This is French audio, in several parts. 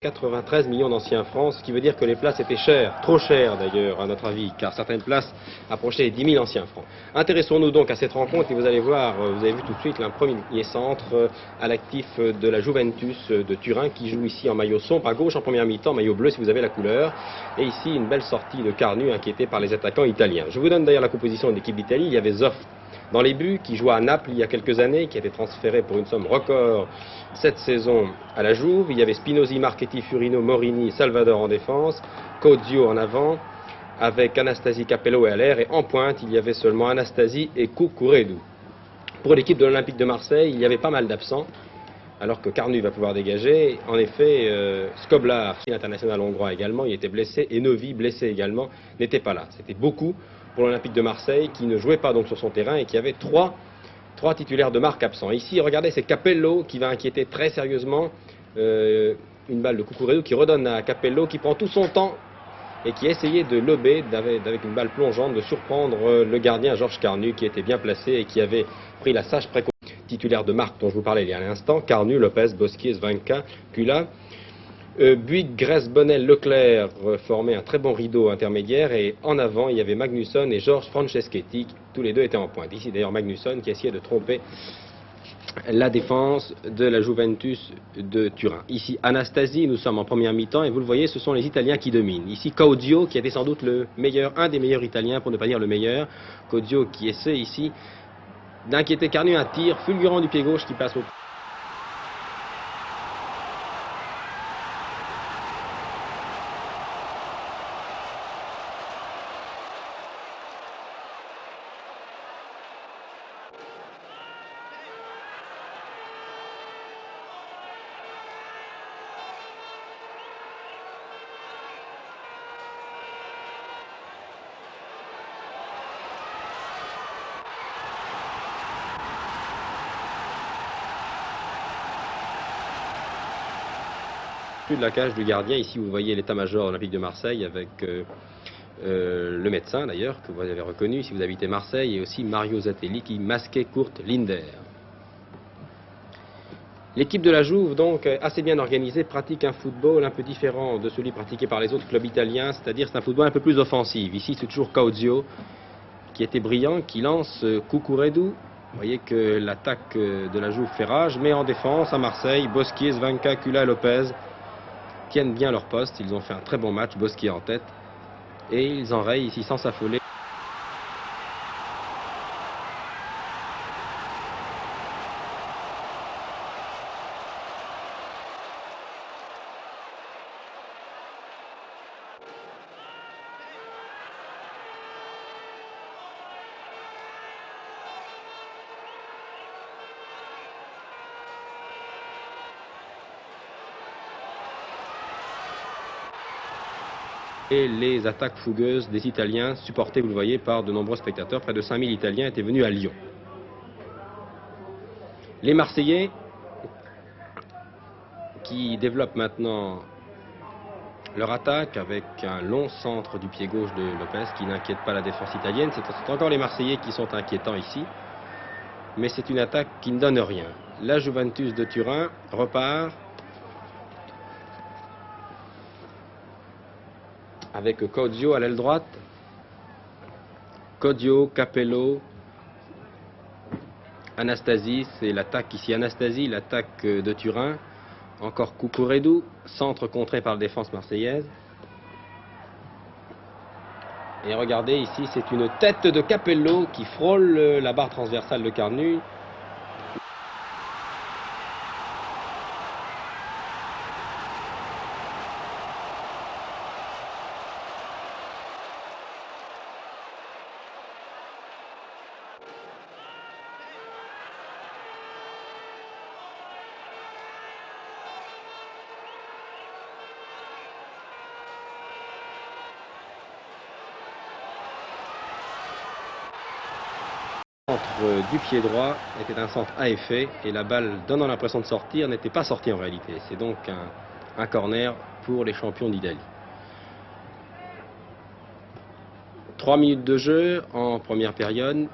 93 millions d'anciens francs, ce qui veut dire que les places étaient chères, trop chères d'ailleurs à notre avis, car certaines places approchaient les 10 000 anciens francs. Intéressons-nous donc à cette rencontre et vous allez voir, vous avez vu tout de suite un premier centre à l'actif de la Juventus de Turin qui joue ici en maillot sombre à gauche en première mi-temps, maillot bleu si vous avez la couleur, et ici une belle sortie de Carnu inquiété par les attaquants italiens. Je vous donne d'ailleurs la composition de l'équipe d'Italie. Il y avait Zoff dans les buts, qui jouait à Naples il y a quelques années, qui a été transféré pour une somme record cette saison à la Juve. Il y avait Spinozzi, Marchetti, Furino, Morini, Salvador en défense, Cozio en avant, avec Anastasi, Capello et Haller, et en pointe, il y avait seulement Anastasi et Cucurella. Pour l'équipe de l'Olympique de Marseille, il y avait pas mal d'absents, alors que Carnu va pouvoir dégager. En effet, Skoblar, l'international hongrois également, il était blessé, et Novi, blessé également, n'était pas là. C'était beaucoup pour l'Olympique de Marseille, qui ne jouait pas donc sur son terrain et qui avait trois titulaires de marque absents. Ici, regardez, c'est Capello qui va inquiéter très sérieusement. Une balle de Cucurella qui redonne à Capello, qui prend tout son temps et qui essayait de lober avec une balle plongeante, de surprendre le gardien Georges Carnu, qui était bien placé et qui avait pris la sage précaution. Titulaire de marque dont je vous parlais il y a un instant, Carnu, Lopez, Bosquier, Svanka, Kula. Buick, Grèce, Bonnel, Leclerc formaient un très bon rideau intermédiaire, et en avant il y avait Magnusson et Georges Franceschetti, tous les deux étaient en pointe. Ici d'ailleurs Magnusson qui essayait de tromper la défense de la Juventus de Turin. Ici Anastasi, nous sommes en première mi-temps et vous le voyez, ce sont les Italiens qui dominent. Ici Caudio qui était sans doute le meilleur, un des meilleurs Italiens pour ne pas dire le meilleur. Caudio qui essaie ici d'inquiéter Carnu, un tir fulgurant du pied gauche qui passe au... de la cage du gardien. Ici vous voyez l'état-major olympique de Marseille avec le médecin d'ailleurs que vous avez reconnu si vous habitez Marseille, et aussi Mario Zatelli qui masquait Kurt Linder. L'équipe de la Juve, donc assez bien organisée, pratique un football un peu différent de celui pratiqué par les autres clubs italiens, c'est-à-dire c'est un football un peu plus offensif. Ici c'est toujours Caudio qui était brillant, qui lance Cucurella. Vous voyez que l'attaque de la Juve fait rage, mais en défense à Marseille, Bosquier, Svanka, Kula, Lopez tiennent bien leur poste. Ils ont fait un très bon match, Bosquier en tête, et ils enrayent ici sans s'affoler. Et les attaques fougueuses des Italiens, supportées, vous le voyez, par de nombreux spectateurs. Près de 5000 Italiens étaient venus à Lyon. Les Marseillais, qui développent maintenant leur attaque avec un long centre du pied gauche de Lopez, qui n'inquiète pas la défense italienne. C'est encore les Marseillais qui sont inquiétants ici. Mais c'est une attaque qui ne donne rien. La Juventus de Turin repart avec Cozio à l'aile droite, Cozio, Capello, Anastasi, c'est l'attaque ici, Anastasi, l'attaque de Turin, encore Cucurella, centre contré par la défense marseillaise. Et regardez ici, c'est une tête de Capello qui frôle la barre transversale de Carnu. Le centre du pied droit était un centre à effet, et la balle donnant l'impression de sortir n'était pas sortie en réalité. C'est donc un corner pour les champions d'Italie. 3 minutes de jeu en première période.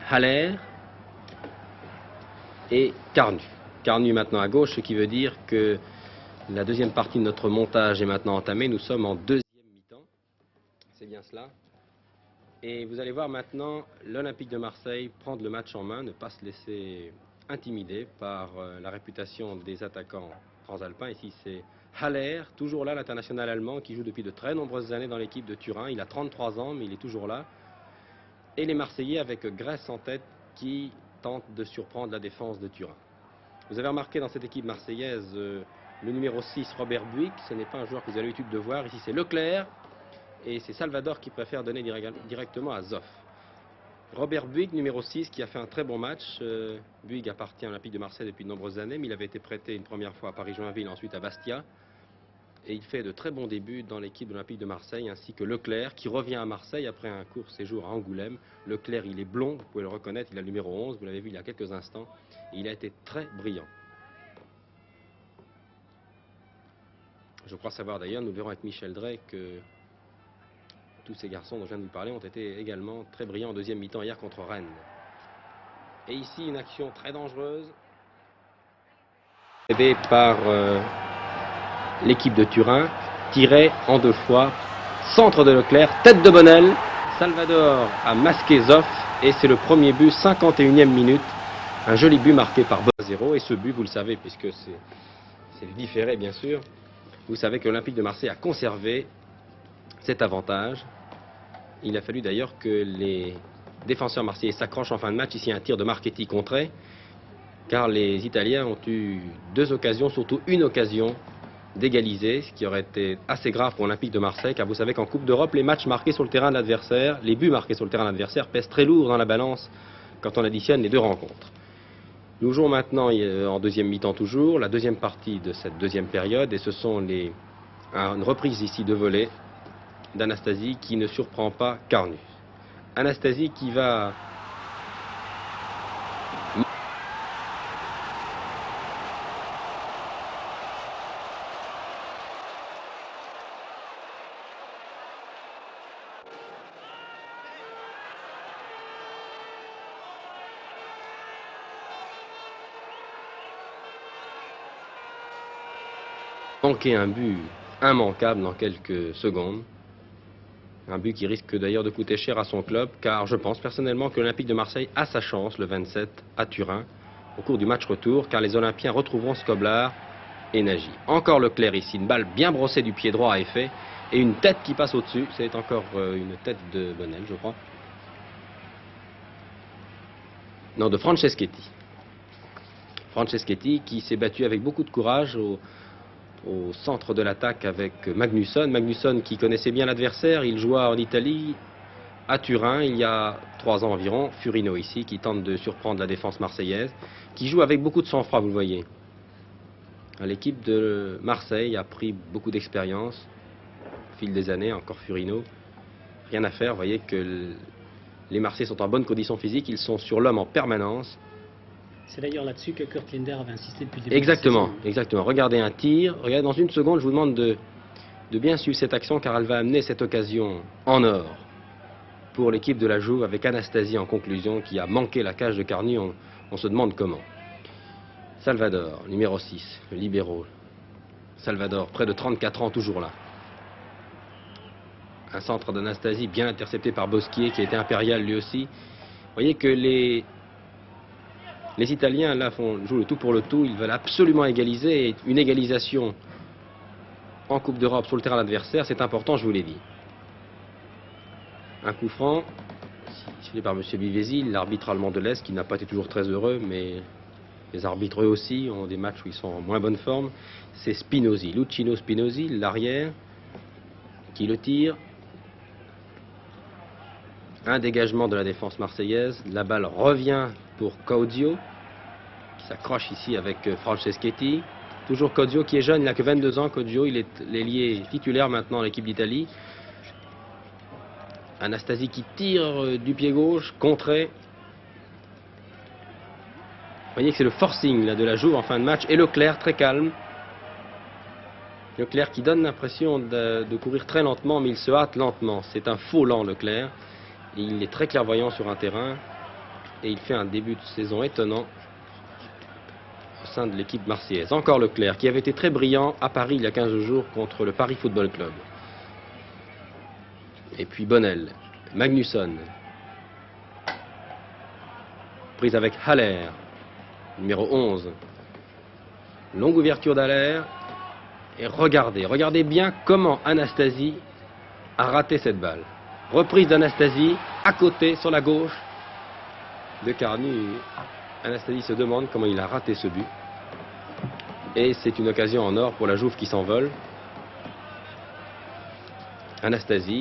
Haller et Carnu. Carnu maintenant à gauche, ce qui veut dire que la deuxième partie de notre montage est maintenant entamée. Nous sommes en deuxième mi-temps. C'est bien cela. Et vous allez voir maintenant l'Olympique de Marseille prendre le match en main, ne pas se laisser intimider par la réputation des attaquants transalpins. Ici, c'est Haller, toujours là, l'international allemand, qui joue depuis de très nombreuses années dans l'équipe de Turin. Il a 33 ans, mais il est toujours là. Et les Marseillais avec Grèce en tête, qui tente de surprendre la défense de Turin. Vous avez remarqué dans cette équipe marseillaise le numéro 6, Robert Buick. Ce n'est pas un joueur que vous avez l'habitude de voir. Ici, c'est Leclerc. Et c'est Salvador qui préfère donner directement à Zoff. Robert Buick, numéro 6, qui a fait un très bon match. Buick appartient à l'Olympique de Marseille depuis de nombreuses années, mais il avait été prêté une première fois à Paris-Joinville, ensuite à Bastia. Et il fait de très bons débuts dans l'équipe de l'Olympique de Marseille, ainsi que Leclerc, qui revient à Marseille après un court séjour à Angoulême. Leclerc, il est blond, vous pouvez le reconnaître, il a le numéro 11, vous l'avez vu il y a quelques instants. Et il a été très brillant. Je crois savoir d'ailleurs, nous verrons avec Michel Drey, que tous ces garçons dont je viens de vous parler ont été également très brillants en deuxième mi-temps hier contre Rennes. Et ici, une action très dangereuse, aidée par l'équipe de Turin, tirée en 2 fois, centre de Leclerc, tête de Bonnel, Salvador a masqué Zoff, et c'est le premier but, 51e minute, un joli but marqué par 0. Et ce but, vous le savez, puisque c'est différé bien sûr, vous savez que l'Olympique de Marseille a conservé cet avantage. Il a fallu d'ailleurs que les défenseurs marseillais s'accrochent en fin de match. Ici, un tir de Marchetti contré, car les Italiens ont eu 2 occasions, surtout une occasion d'égaliser, ce qui aurait été assez grave pour l'Olympique de Marseille, car vous savez qu'en Coupe d'Europe, les matchs marqués sur le terrain de l'adversaire, les buts marqués sur le terrain de l'adversaire pèsent très lourd dans la balance quand on additionne les 2 rencontres. Nous jouons maintenant en deuxième mi-temps toujours, la deuxième partie de cette deuxième période, et ce sont une reprise ici de volée d'Anastasie qui ne surprend pas Carnu. Anastasie qui va manquer un but immanquable dans quelques secondes. Un but qui risque d'ailleurs de coûter cher à son club, car je pense personnellement que l'Olympique de Marseille a sa chance le 27 à Turin, au cours du match retour, car les Olympiens retrouveront Skoblar et Nagy. Encore Leclerc ici, une balle bien brossée du pied droit à effet, et une tête qui passe au-dessus. C'est encore une tête de Bonnel, je crois. Non, de Franceschetti. Franceschetti qui s'est battu avec beaucoup de courage au centre de l'attaque avec Magnusson. Magnusson qui connaissait bien l'adversaire, il joua en Italie, à Turin, il y a 3 ans environ. Furino ici, qui tente de surprendre la défense marseillaise, qui joue avec beaucoup de sang-froid, vous le voyez. L'équipe de Marseille a pris beaucoup d'expérience au fil des années, encore Furino. Rien à faire, vous voyez que les Marseillais sont en bonne condition physique, ils sont sur l'homme en permanence. C'est d'ailleurs là-dessus que Kurt Linder avait insisté depuis le début. Exactement, exactement. Regardez un tir. Regardez, dans une seconde, je vous demande de bien suivre cette action, car elle va amener cette occasion en or pour l'équipe de la Jouve, avec Anastasie en conclusion, qui a manqué la cage de Carnu. On se demande comment. Salvador, numéro 6, le libéro. Salvador, près de 34 ans, toujours là. Un centre d'Anastasie bien intercepté par Bosquier, qui était impérial lui aussi. Vous voyez que les Italiens, là, jouent le tout pour le tout. Ils veulent absolument égaliser. Et une égalisation en Coupe d'Europe sur le terrain adversaire, c'est important, je vous l'ai dit. Un coup franc, sifflé par M. Bivesi, l'arbitre allemand de l'Est, qui n'a pas été toujours très heureux, mais les arbitres, eux aussi, ont des matchs où ils sont en moins bonne forme. C'est Spinozzi, Luchino Spinozzi, l'arrière, qui le tire. Un dégagement de la défense marseillaise. La balle revient pour Caudio, qui s'accroche ici avec Franceschetti. Toujours Caudio qui est jeune, il n'a que 22 ans. Caudio, il est l'ailier titulaire maintenant à l'équipe d'Italie. Anastasie qui tire du pied gauche, contré. Vous voyez que c'est le forcing là, de la Jouve en fin de match. Et Leclerc, très calme. Leclerc qui donne l'impression de courir très lentement, mais il se hâte lentement. C'est un faux lent, Leclerc. Et il est très clairvoyant sur un terrain. Et il fait un début de saison étonnant. au sein de l'équipe marseillaise. Encore Leclerc, qui avait été très brillant à Paris il y a 15 jours contre le Paris Football Club. Et puis Bonnel, Magnusson, prise avec Haller, numéro 11. Longue ouverture d'Haller. Et regardez bien comment Anastasie a raté cette balle. Reprise d'Anastasie, à côté, sur la gauche de Carnu. Anastasie se demande comment il a raté ce but. Et c'est une occasion en or pour la Jouve qui s'envole. Anastasie.